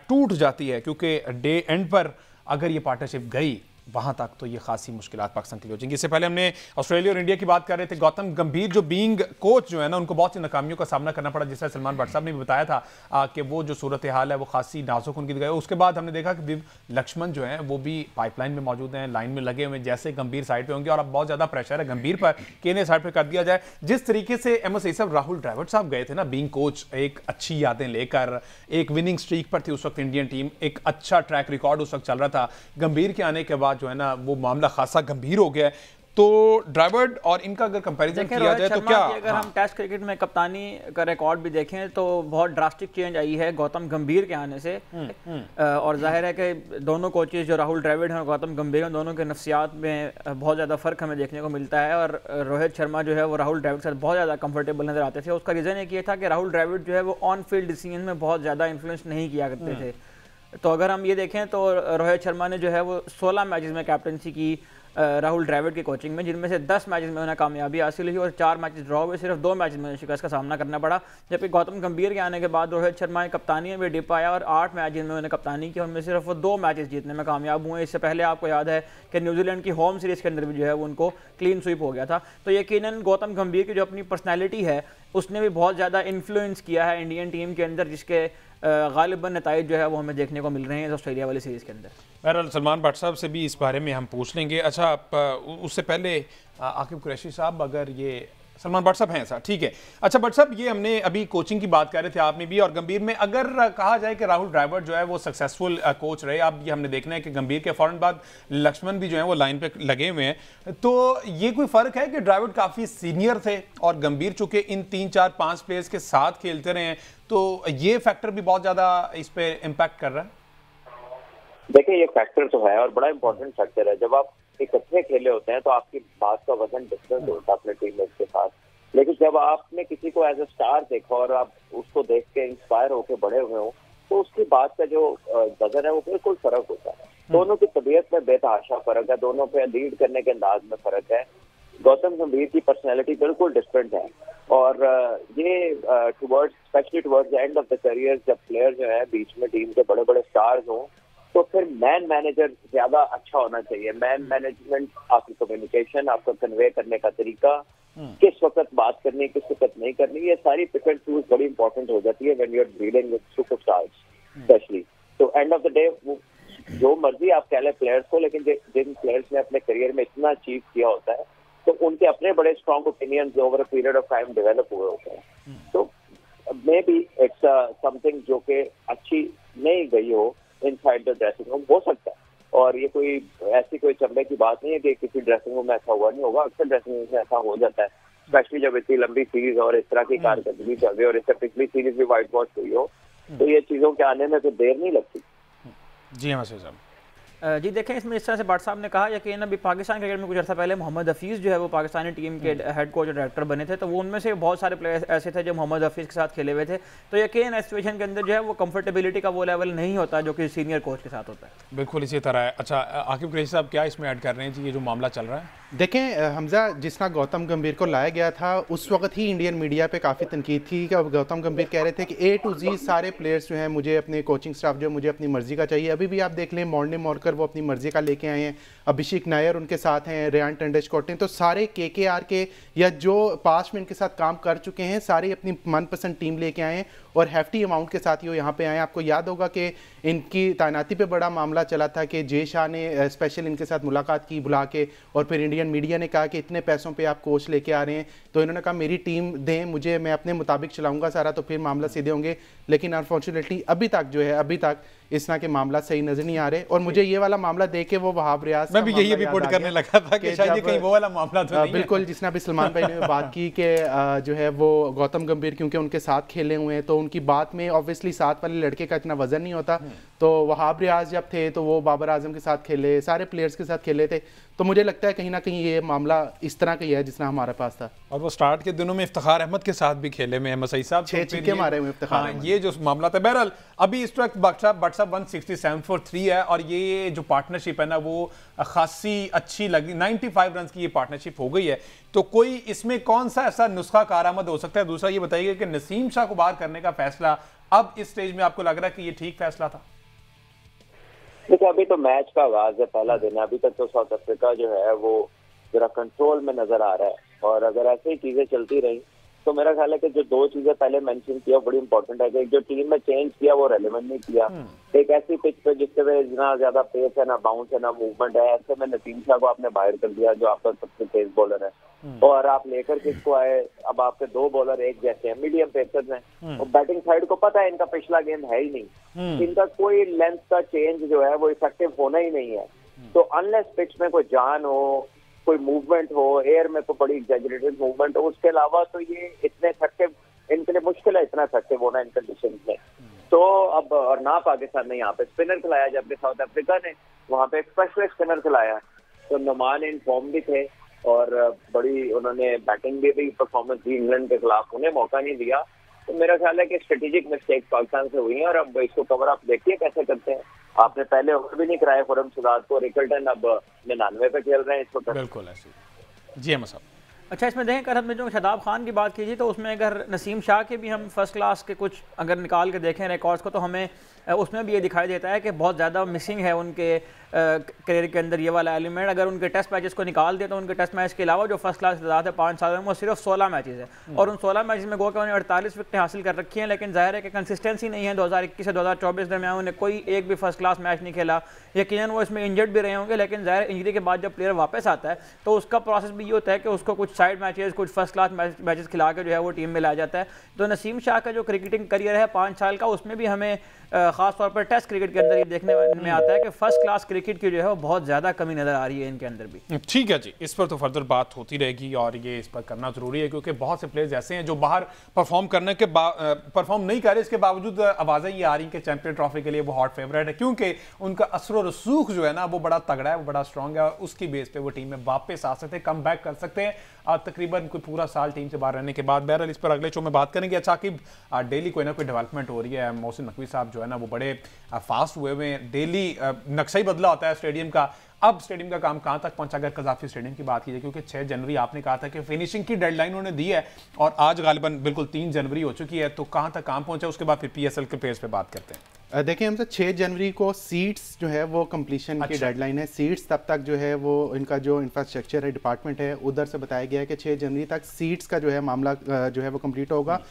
टूट जाती है, क्योंकि डे एंड पर अगर ये पार्टनरशिप गई वहां तक, तो ये खासी मुश्किलात पाकिस्तान के लिए हो जाएंगी। इससे पहले हमने ऑस्ट्रेलिया और इंडिया की बात कर रहे थे। गौतम गंभीर जो बीइंग कोच जो है ना, उनको बहुत सी नाकामियों का सामना करना पड़ा, जिससे सलमान भट्ट साहब ने भी बताया था कि वो जो सूरत हाल है वो खासी नाजुक उनकी गई। उसके बाद हमने देखा कि विव लक्ष्मण जो है वो भी पाइपलाइन में मौजूद हैं, लाइन में लगे हुए, जैसे गंभीर साइड पे होंगे। और अब बहुत ज्यादा प्रेशर है गंभीर पर कि इन्हें साइड पे कर दिया जाए। जिस तरीके से अहमद सईद साहब राहुल द्रविड़ साहब गए थे ना बीइंग कोच, एक अच्छी यादें लेकर, एक विनिंग स्ट्रीक पर थी उस वक्त इंडियन टीम, एक अच्छा ट्रैक रिकॉर्ड उस वक्त चल रहा था। गंभीर के आने के बाद जो है ना वो मामला खासा गंभीर हो गया है। तो ड्राइवर और इनका अगर कंपैरिजन किया जाए तो क्या, अगर हम टेस्ट क्रिकेट में कप्तानी का रिकॉर्ड भी देखें तो बहुत ड्रास्टिक चेंज आई है गौतम गंभीर के आने से। और जाहिर है कि दोनों कोचेज जो राहुल द्रविड़ हैं और गौतम गंभीर हैं, दोनों के नफ्सियात में बहुत ज़्यादा फ़र्क हमें देखने को मिलता है। और रोहित शर्मा जो है वो राहुल द्रविड़ के साथ बहुत ज़्यादा कंफर्टेबल नजर आते थे। उसका रीज़न एक ये था कि राहुल द्रविड़ जो है वो ऑन फील्ड डिसीजन में बहुत ज़्यादा इन्फ्लुएंस नहीं किया करते थे। तो अगर हम ये देखें तो रोहित शर्मा ने जो है वो 16 मैचेस में कैप्टनसी की राहुल द्रविड़ की कोचिंग में, जिनमें से 10 मैचेस में उन्हें कामयाबी हासिल हुई और 4 मैचेस ड्रॉ हुए। सिर्फ 2 मैचेस में शिकस्त का सामना करना पड़ा। जबकि गौतम गंभीर के आने के बाद रोहित शर्मा ने कप्तानी में भी डिप आया और 8 मैच जिनमें उन्होंने कप्तानी की, उनमें सिर्फ वो 2 मैचेस जीतने में कामयाब हुए। इससे पहले आपको याद है कि न्यूजीलैंड की होम सीरीज़ के अंदर भी जो है वो उनको क्लीन स्वीप हो गया था। तो यकीनन गौतम गंभीर की जो अपनी पर्सनैलिटी है उसने भी बहुत ज़्यादा इन्फ्लुएंस किया है इंडियन टीम के अंदर, जिसके गालिबन नताइज जो है वो हमें देखने को मिल रहे हैं ऑस्ट्रेलिया वाली सीरीज़ के अंदर। बहरहाल सलमान भट्ट साहब से भी इस बारे में हम पूछ लेंगे। अच्छा, उससे पहले आकिब कुरैशी साहब, अगर ये सलमान भट्ट साहब हैं सर, ठीक है। अच्छा भट्ट साहब, ये हमने अभी कोचिंग की बात कर रहे थे आपने भी, और गंभीर में अगर कहा जाए कि राहुल द्रविड़ जो है वो सक्सेसफुल कोच रहे, अब ये हमने देखना है कि गंभीर के फौरन बाद लक्ष्मण भी जो है वो लाइन पे लगे हुए हैं, तो ये कोई फर्क है कि द्रविड़ काफ़ी सीनियर थे और गंभीर चूंकि इन 3, 4, 5 प्लेयर्स के साथ खेलते रहे हैं, तो ये फैक्टर भी बहुत ज़्यादा इस पर इम्पैक्ट कर रहा है? देखिए, ये फैक्टर तो है और बड़ा इंपॉर्टेंट फैक्टर है। जब आप इकट्ठे खेले होते हैं तो आपकी बात का वजन डिफरेंट होता है अपने टीममेट्स के साथ। लेकिन जब आपने किसी को एज ए स्टार देखा और आप उसको देख के इंस्पायर होके बड़े हुए हो तो उसकी बात का जो वजन है वो बिल्कुल फर्क होता है। दोनों की तबीयत में बेतहाशा फर्क है, दोनों पे लीड करने के अंदाज में फर्क है। गौतम गंभीर की पर्सनैलिटी बिल्कुल डिफरेंट है और ये specially towards the end of the career जब प्लेयर जो है बीच में टीम के बड़े बड़े स्टार्स हों तो फिर मैन मैनेजर ज्यादा अच्छा होना चाहिए। मैन मैनेजमेंट, आपकी कम्युनिकेशन, आपका कन्वे करने का तरीका, किस वक्त बात करनी है किस वक्त नहीं करनी, ये सारी पिक एंड चूज बड़ी इंपॉर्टेंट हो जाती है when you are dealing with superstars specially. तो एंड ऑफ द डे जो मर्जी आप कह लें प्लेयर्स को, लेकिन जिन प्लेयर्स ने अपने करियर में इतना अचीव किया होता है तो उनके अपने बड़े strong opinions over a period of time develop हुए होते हैं। तो मे बी इट्स समथिंग जो कि अच्छी नहीं गई हो इनसाइड द ड्रेसिंग रूम, हो सकता है। और ये कोई ऐसी कोई चंबे की बात नहीं है कि किसी ड्रेसिंग रूम में ऐसा हुआ नहीं होगा, अक्सर ड्रेसिंग रूम में ऐसा हो जाता है, स्पेशली जब इतनी लंबी सीरीज और इस तरह की कारकर्दगी चल रही है और इससे पिछली सीरीज भी व्हाइट वॉश हुई हो तो ये चीजों के आने में तो देर नहीं लगती। जी हाँ साहब। जी देखें, इसमें इस तरह से भट्ट साहब ने कहा यकीन अभी पाकिस्तान क्रिकेट में कुछ अर्सा पहले मोहम्मद हफीज़ जो है वो पाकिस्तानी टीम के हेड कोच और डायरेक्टर बने थे, तो वो उनमें से बहुत सारे प्लेयर्स ऐसे थे जो मोहम्मद हफीज़ के साथ खेले हुए थे। तो यकीन इस सिचुएशन के अंदर जो है वो कंफर्टेबिलिटी का वो लेवल नहीं होता जो कि सीनियर कोच के साथ होता है। बिल्कुल इसी तरह है। अच्छा आकिब कुरैशी साहब क्या इसमें ऐड कर रहे हैं जी, ये जो मामला चल रहा है? देखें हमजा, जिस तरह गौतम गंभीर को लाया गया था उस वक्त ही इंडियन मीडिया पे काफ़ी तनकीद थी कि गौतम गंभीर कह रहे थे कि A to Z सारे प्लेयर्स जो हैं मुझे अपने कोचिंग स्टाफ जो मुझे अपनी मर्जी का चाहिए। अभी भी आप देख लें मॉर्ने मॉर्कर वो अपनी मर्जी का लेके आए हैं, अभिषेक नायर उनके साथ हैं, रेयान टंडनकोटे, तो सारे KKR के या जो पास्ट में इनके साथ काम कर चुके हैं सारे अपनी मनपसंद टीम लेके आए हैं और हैफ्टी अमाउंट के साथ ही वो यहाँ पे आए। आपको याद होगा कि इनकी तैनाती पे बड़ा मामला चला था कि जय शाह ने स्पेशल इनके साथ मुलाकात की बुला के और फिर इंडियन मीडिया ने कहा कि इतने पैसों पे आप कोच लेके आ रहे हैं, तो इन्होंने कहा मेरी टीम दें मुझे, मैं अपने मुताबिक चलाऊंगा सारा, तो फिर मामला सीधे होंगे। लेकिन अनफॉर्चुनेटली अभी तक इस तरह के मामला सही नजर नहीं आ रहे और मुझे ये वाला मामला देख के वो वहाब रियाज मैं भी यही रिपोर्ट करने लगा था कि शायद ये कहीं वो वाला मामला तो नहीं बिल्कुल, जिसने अभी सलमान भाई ने बात की कि जो है वो गौतम गंभीर क्योंकि उनके साथ खेले हुए हैं तो उनकी बात में ऑब्वियसली साथ वाले लड़के का इतना वजन नहीं होता। तो वहाब रियाज जब थे तो वो बाबर आजम के साथ खेले, सारे प्लेयर्स के साथ खेले थे, तो मुझे लगता है कहीं ना कहीं ये मामला इस तरह का ही है जितना हमारे पास था। और वो स्टार्ट के दिनों में इफ्तिखार अहमद के साथ भी खेले में मसई साहब 6 छक्के मारे हुए इफ्तिखार। हाँ, ये जो मामला था बहरहाल अभी इस वक्त बट साहब 167 for 3 है और ये जो पार्टनरशिप है ना वो खासी अच्छी लगी, 95 रन की ये पार्टनरशिप हो गई है। तो कोई इसमें कौन सा ऐसा नुस्खा कारआमद हो सकता है? दूसरा ये बताइए कि नसीम शाह को बाहर करने का फैसला अब इस स्टेज में आपको लग रहा है कि ये ठीक फैसला था? देखिए अभी तो मैच का आगाज है, पहला दिन है, अभी तक तो साउथ अफ्रीका जो है वो जरा कंट्रोल में नजर आ रहा है और अगर ऐसे ही चीजें चलती रही तो मेरा ख्याल है कि जो 2 चीजें पहले मेंशन किया बड़ी इंपॉर्टेंट है कि जो टीम में चेंज किया वो रेलेवेंट नहीं किया। एक ऐसी पिच पे जिसके वजह ना ज्यादा पेस है, ना बाउंस है, ना मूवमेंट है, ऐसे में नसीम शाह को आपने बाहर कर दिया जो आपका सबसे तेज बॉलर है और आप लेकर किसको आए, अब आपके 2 बॉलर एक जैसे हैं, मीडियम पेसर्स हैं और बैटिंग साइड को पता है इनका पिछला गेम है ही नहीं, इनका कोई लेंथ का चेंज जो है वो इफेक्टिव होना ही नहीं है। तो अनलेस पिच में कोई जान हो, कोई मूवमेंट हो, एयर में कोई बड़ी एग्जैजरेटेड मूवमेंट हो, उसके अलावा तो ये इतने इफेक्टिव इनके लिए मुश्किल है इतना इफेक्टिव होना इन कंडीशन में। तो अब और ना पाकिस्तान ने यहाँ पे स्पिनर खिलाया जबकि साउथ अफ्रीका ने वहाँ पे एक स्पेशलिस्ट स्पिनर खिलाया, तो नुमान इन फॉर्म भी थे और बड़ी उन्होंने बैटिंग भी परफॉर्मेंस दी इंग्लैंड के खिलाफ, उन्हें मौका नहीं दिया। तो मेरा ख्याल है कि स्ट्रेटेजिक मिस्टेक पाकिस्तान से हुई है और अब इसको कवर अप देखिए कैसे करते हैं। आपने पहले ओवर भी नहीं कराया खुरम सदात को, रिकल्टन अब 99 पे खेल रहे हैं इस वक्त। बिल्कुल ऐसे जी हम साहब। अच्छा इसमें देखें करत में जो शादाब खान की बात कीजिए तो उसमें अगर नसीम शाह के भी हम फर्स्ट क्लास के कुछ अगर निकाल के देखें रिकॉर्ड्स को तो हमें उसमें भी ये दिखाई देता है कि बहुत ज़्यादा मिसिंग है उनके करियर के अंदर ये वाला एलिमेंट। अगर उनके टेस्ट मैचेस को निकाल दें तो उनके टेस्ट मैच के अलावा जो फर्स्ट क्लास तादाद है 5 साल में वो सिर्फ 16 मैचेस है और उन 16 मैचेस में गो के उन्हें 48 विकेटें हासिल कर रखी हैं, लेकिन जाहिर है कि कंसिस्टेंसी नहीं है। 2021 से 2024 दरमियान उन्हें कोई एक भी फर्स्ट क्लास मैच नहीं खेला। यकीनन वो इसमें इंजर्ड भी रहे होंगे, लेकिन जाहिर इंजरी के बाद जब प्लेयर वापस आता है तो उसका प्रोसेस भी ये होता है कि उसको कुछ साइड मैचेस कुछ फर्स्ट क्लास मैचेस खिला के जो है वो टीम में लाया जाता है। तो नसीम शाह का जो क्रिकेटिंग करियर है 5 साल का, उसमें भी हमें खास तौर पर टेस्ट क्रिकेट के अंदर ये देखने में आता है कि फर्स्ट क्लास विकेट की जो है वो बहुत ज़्यादा कमी नज़र आ रही है इनके अंदर भी। ठीक है जी, इस पर तो फर्दर बात होती रहेगी और ये इस पर करना जरूरी है, क्योंकि बहुत से प्लेयर्स ऐसे हैं जो बाहर परफॉर्म करने के परफॉर्म नहीं कर रहे, इसके बावजूद आवाज़ें ये आ रही कि चैंपियन ट्रॉफी के लिए वो हॉट फेवरेट है, क्योंकि उनका असर रसूख जो है ना वो बड़ा तगड़ा है, वो बड़ा स्ट्रॉन्ग है और उसकी बेस पे वो टीम में वापस आ सकते हैं, कम बैक कर सकते हैं तकरीबन कोई पूरा साल टीम से बाहर रहने के बाद। बहरहाल इस पर अगले शो में बात करेंगे। अच्छा कि डेली कोई ना कोई डेवलपमेंट हो रही है, मोहसिन नकवी साहब जो है ना वो बड़े फास्ट हुए हुए हैं, डेली नक्शा ही बदला होता है स्टेडियम का। अब स्टेडियम का काम कहां तक पहुंचा अगर कजाफी स्टेडियम की बात कीजिए, क्योंकि 6 जनवरी आपने कहा था कि फिनिशिंग की डेडलाइन उन्होंने दी है और आज गालिबन बिल्कुल 3 जनवरी हो चुकी है, तो कहां तक काम पहुंचा, उसके बाद फिर पीएसएल के पेज पे बात करते हैं। देखिए हमसे 6 जनवरी को सीट्स जो है वो कंप्लीशन की डेडलाइन है। सीट्स तब तक जो है वो इनका जो इंफ्रास्ट्रक्चर है डिपार्टमेंट है उधर से बताया गया है कि 6 जनवरी तक सीट्स का जो है मामला जो है वो कंप्लीट होगा।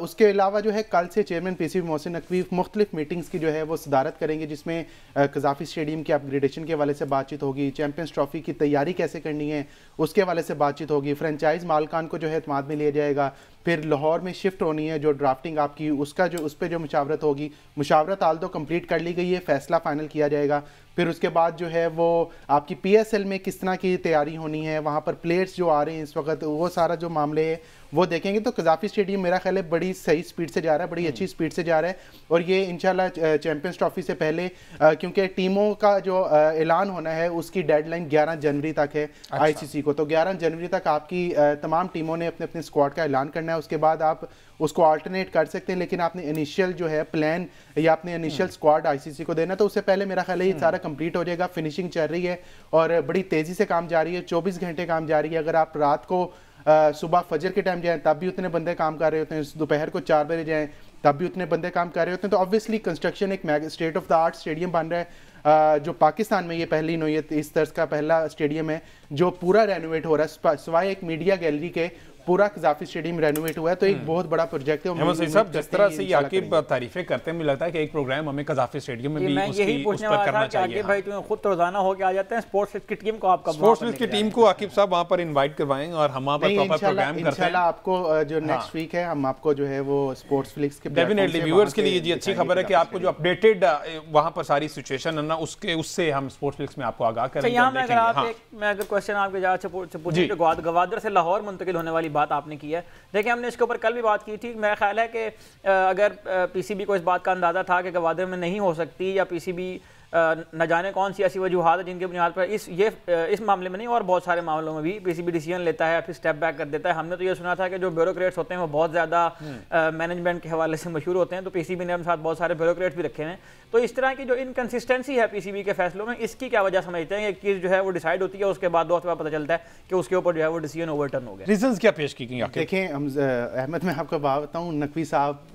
उसके अलावा जो है कल से चेयरमैन पीसीबी मोहसिन नकवी मुख्तलिफ मीटिंग्स की जो है वो सदारत करेंगे, जिसमें कजाफी स्टेडियम की अपग्रेडेशन के हवाले से बातचीत होगी, चैंपियंस ट्रॉफी की तैयारी कैसे करनी है उसके हवाले से बातचीत होगी, फ्रेंचाइज मालकान को जो है एतमाद में लिया जाएगा, फिर लाहौर में शिफ्ट होनी है जो ड्राफ्टिंग आपकी उसका जो उस पर जो मुशावरत होगी, मुशावरत आल तो कंप्लीट कर ली गई है, फैसला फाइनल किया जाएगा। फिर उसके बाद जो है वो आपकी पीएसएल में किस तरह की तैयारी होनी है, वहाँ पर प्लेयर्स जो आ रहे हैं इस वक्त वो सारा जो मामले है वो देखेंगे। तो कजाफी स्टेडियम मेरा ख्याल है बड़ी सही स्पीड से जा रहा है, बड़ी अच्छी स्पीड से जा रहा है और ये इंशाल्लाह चैंपियंस ट्रॉफी से पहले क्योंकि टीमों का जो ऐलान होना है उसकी डेडलाइन 11 जनवरी तक है आईसीसी को, तो 11 जनवरी तक आपकी तमाम टीमों ने अपने अपने स्क्वाड का ऐलान करना है। उसके बाद आप उसको अल्टरनेट कर सकते हैं, लेकिन आपने इनिशियल जो है प्लान या आपने इनिशियल स्क्वाड आईसीसी को देना, तो उससे पहले मेरा ख्याल है ये सारा कंप्लीट हो जाएगा। फिनिशिंग चल रही है और बड़ी तेज़ी से काम जारी है, 24 घंटे काम जारी है। अगर आप रात को सुबह फजर के टाइम जाएं तब भी उतने बंदे काम कर रहे होते हैं, दोपहर को 4 बजे जाएं तब भी उतने बंदे काम कर रहे होते हैं। तो ऑब्वियसली कंस्ट्रक्शन एक state of the art stadium बन रहा है जो पाकिस्तान में ये पहली नौयत इस तर्ज का पहला स्टेडियम है जो पूरा रेनोवेट हो रहा है, सिवाय एक मीडिया गैलरी के पूरा कजाफी स्टेडियम रेनोवेट हुआ है। तो एक बहुत बड़ा प्रोजेक्ट है। अहमद सईद साहब, जिस तरह से ये आकिब तारीफें करते हैं, मुझे लगता है कि एक प्रोग्राम हमें कजाफी स्टेडियम में भी उस पर करना चाहिए। भाई तुम्हें खुद तो रोजाना होके आ जाते हैं स्पोर्ट्स की टीम को, आपका स्पोर्ट्स की टीम को आकिब साहब वहां पर इनवाइट करवाएं और हम वहां पर प्रॉपर प्रोग्राम करते हैं। इंशाल्लाह आपको जो नेक्स्ट वीक है हम आपको जो है वो स्पोर्ट्स फ्लिक्स के डेफिनेटली व्यूअर्स के लिए जी अच्छी खबर है कि आपको जो अपडेटेड वहां पर सारी सिचुएशन है ना उससे हम स्पोर्ट्स फ्लिक्स में आपको आगाह करेंगे। यहाँ मैं अगर क्वेश्चन आपके जवाब से पूछूं तो गवादर से लाहौर मुंतकिल होने वाली बात आपने की है। देखिए हमने इसके ऊपर कल भी बात की थी। मेरा ख्याल है कि अगर पीसीबी को इस बात का अंदाज़ा था कि गवादर में नहीं हो सकती या पीसीबी न जाने कौन सी ऐसी वजूहात है जिनके बुनियाद पर इस मामले में नहीं और बहुत सारे मामलों में भी पीसीबी डिसीजन लेता है फिर स्टेप बैक कर देता है। हमने तो ये सुना था कि जो ब्यूरोक्रेट्स होते हैं वो बहुत ज़्यादा मैनेजमेंट के हवाले से मशहूर होते हैं, तो पीसीबी ने अपने साथ बहुत सारे ब्यूरोक्रेट्स भी रखे हैं। तो इस तरह की जो इनकन्सिस्टेंसी है पीसीबी के फैसलों में, इसकी क्या वजह समझते हैं? एक चीज़ जो है वो डिसाइड होती है, उसके बाद 2 हफ्ते बाद पता चलता है कि उसके ऊपर जो है वो डिसीजन ओवरटर्न हो गया। रीजंस क्या पेश की गई? देखें अहमद, मैं आपको बात बताऊँ, नकवी साहब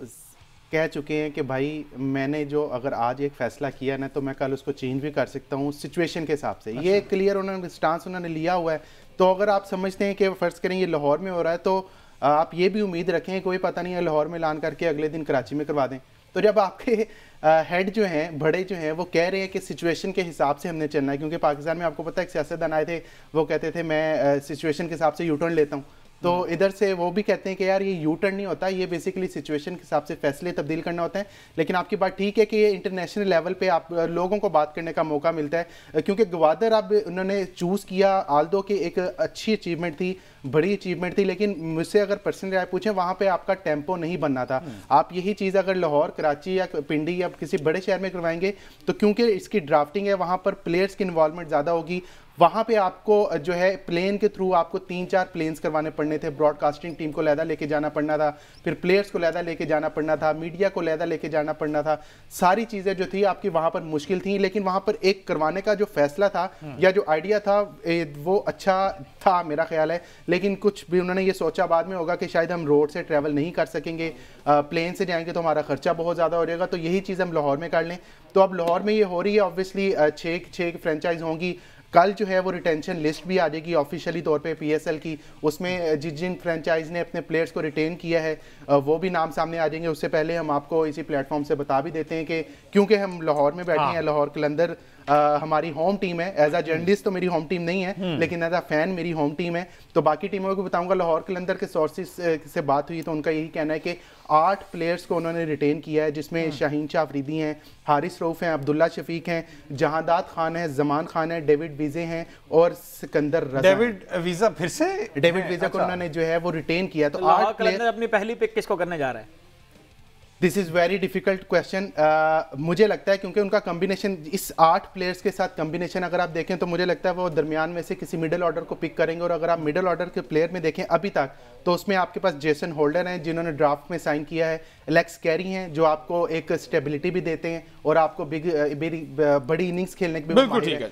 कह चुके हैं कि भाई मैंने जो अगर आज एक फ़ैसला किया ना तो मैं कल उसको चेंज भी कर सकता हूँ सिचुएशन के हिसाब से। ये क्लियर उन्होंने स्टांस उन्होंने लिया हुआ है। तो अगर आप समझते हैं कि फ़र्ज़ करें ये लाहौर में हो रहा है तो आप ये भी उम्मीद रखें, कोई पता नहीं है लाहौर में ऐलान करके अगले दिन कराची में करवा दें। तो जब आपके हेड जो हैं बड़े जो हैं वो कह रहे हैं कि सिचुएशन के हिसाब से हमने चलना है, क्योंकि पाकिस्तान में आपको पता है एक सियासतदान आए थे वो कहते थे मैं सिचुएशन के हिसाब से यू टर्न लेता हूँ, तो इधर से वो भी कहते हैं कि यार ये यू टर्न नहीं होता, ये बेसिकली सिचुएशन के हिसाब से फैसले तब्दील करना होता है। लेकिन आपकी बात ठीक है कि ये इंटरनेशनल लेवल पे आप लोगों को बात करने का मौका मिलता है, क्योंकि गवादर अब उन्होंने चूज़ किया, आल्दो की एक अच्छी अचीवमेंट थी, बड़ी अचीवमेंट थी, लेकिन मुझसे अगर पर्सनल राय पूछें वहाँ पे आपका टेम्पो नहीं बनना था। आप यही चीज़ अगर लाहौर, कराची या पिंडी या किसी बड़े शहर में करवाएंगे तो क्योंकि इसकी ड्राफ्टिंग है, वहाँ पर प्लेयर्स की इन्वॉल्वमेंट ज़्यादा होगी, वहाँ पे आपको जो है प्लेन के थ्रू आपको 3-4 प्लेन्स करवाने पड़ने थे, ब्रॉडकास्टिंग टीम को लहदा लेके जाना पड़ना था, फिर प्लेयर्स को लहदा लेके जाना पड़ना था, मीडिया को लहदा लेके जाना पड़ना था, सारी चीज़ें जो थी आपकी वहाँ पर मुश्किल थी। लेकिन वहाँ पर एक करवाने का जो फैसला था या जो आइडिया था वो अच्छा था मेरा ख्याल है। लेकिन कुछ भी उन्होंने ये सोचा बाद में होगा कि शायद हम रोड से ट्रैवल नहीं कर सकेंगे, प्लेन से जाएंगे तो हमारा खर्चा बहुत ज़्यादा हो जाएगा, तो यही चीज़ हम लाहौर में कर लें। तो अब लाहौर में ये हो रही है, ऑब्वियसली 6 फ्रेंचाइज होंगी। कल जो है वो रिटेंशन लिस्ट भी आ जाएगी ऑफिशियली तौर पे पीएसएल की, उसमें जिन फ्रेंचाइज ने अपने प्लेयर्स को रिटेन किया है वो भी नाम सामने आ जाएंगे। उससे पहले हम आपको इसी प्लेटफॉर्म से बता भी देते हैं कि क्योंकि हम लाहौर में बैठे हैं, लाहौर कलंदर हमारी होम टीम है। एज अ जर्नलिस्ट तो मेरी होम टीम नहीं है, लेकिन एज अ फैन मेरी होम टीम है। तो बाकी टीमों को बताऊंगा, लाहौर कलंदर के सोर्सेज से बात हुई तो उनका यही कहना है कि 8 प्लेयर्स को उन्होंने रिटेन किया है, जिसमें शाहीन शाह अफरीदी हैं, हारिस रऊफ हैं, अब्दुल्ला शफीक हैं, जहादात खान है, जमान खान है, डेविड वीजे हैं और सिकंदर रजा। डेविड वीजा फिर से डेविड वीजा को उन्होंने जो है वो रिटेन किया। तो लाहौर कलंदर अपनी पहली पिक किसको करने जा रहा है? This is very difficult question. मुझे लगता है क्योंकि उनका कम्बिनेशन इस 8 प्लेयर्स के साथ कम्बिनेशन अगर आप देखें तो मुझे लगता है वो दरमियान में से किसी मिडिल ऑर्डर को पिक करेंगे। और अगर आप मिडिल ऑर्डर के प्लेयर में देखें अभी तक तो उसमें आपके पास जेसन होल्डर हैं जिन्होंने ड्राफ्ट में साइन किया है, एलेक्स कैरी हैं जो आपको एक स्टेबिलिटी भी देते हैं और आपको बड़ी इनिंग्स खेलने की भी बिल्कुल ठीक है।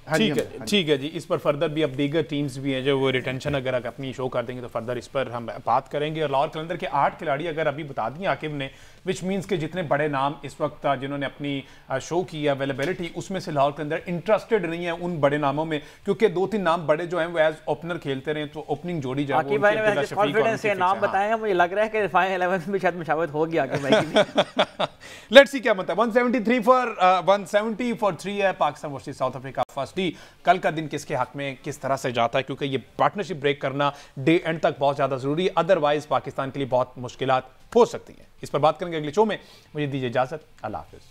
ठीक है जी। इस पर फर्दर भी अब दीगर टीम्स भी हैं जो वो रिटेंशन अगर अपनी शो कर देंगे तो फर्दर इस पर हम बात करेंगे। और लाहौर कलंदर के 8 खिलाड़ी अगर अभी बता दिए आकिब ने, विच मीन्स के जितने बड़े नाम इस वक्त जिन्होंने अपनी शो की है अवेलेबिलिटी, उसमें से लाहौर कलंदर इंटरेस्टेड नहीं है उन बड़े नामों में, क्योंकि 2-3 नाम बड़े जो हैं वो एज ओपनर खेलते रहे तो ओपनिंग जोड़ी जो आकिब भाई ने कॉन्फिडेंस से नाम बताए हैं, मुझे लग रहा है कि फाइनल 11 में शायद मुशावरत होगी आकिब भाई की। लेट्स सी क्या बनता है। 170 फॉर 3 है Pakistan versus South Africa first D. कल का दिन किसके हक में किस तरह से जाता है, क्योंकि ये पार्टनरशिप ब्रेक करना डे एंड तक बहुत ज्यादा जरूरी है, अदरवाइज पाकिस्तान के लिए बहुत मुश्किलात हो सकती है। इस पर बात करेंगे अगले शो में। मुझे दीजिए इजाजत, अल्लाह हाफिज।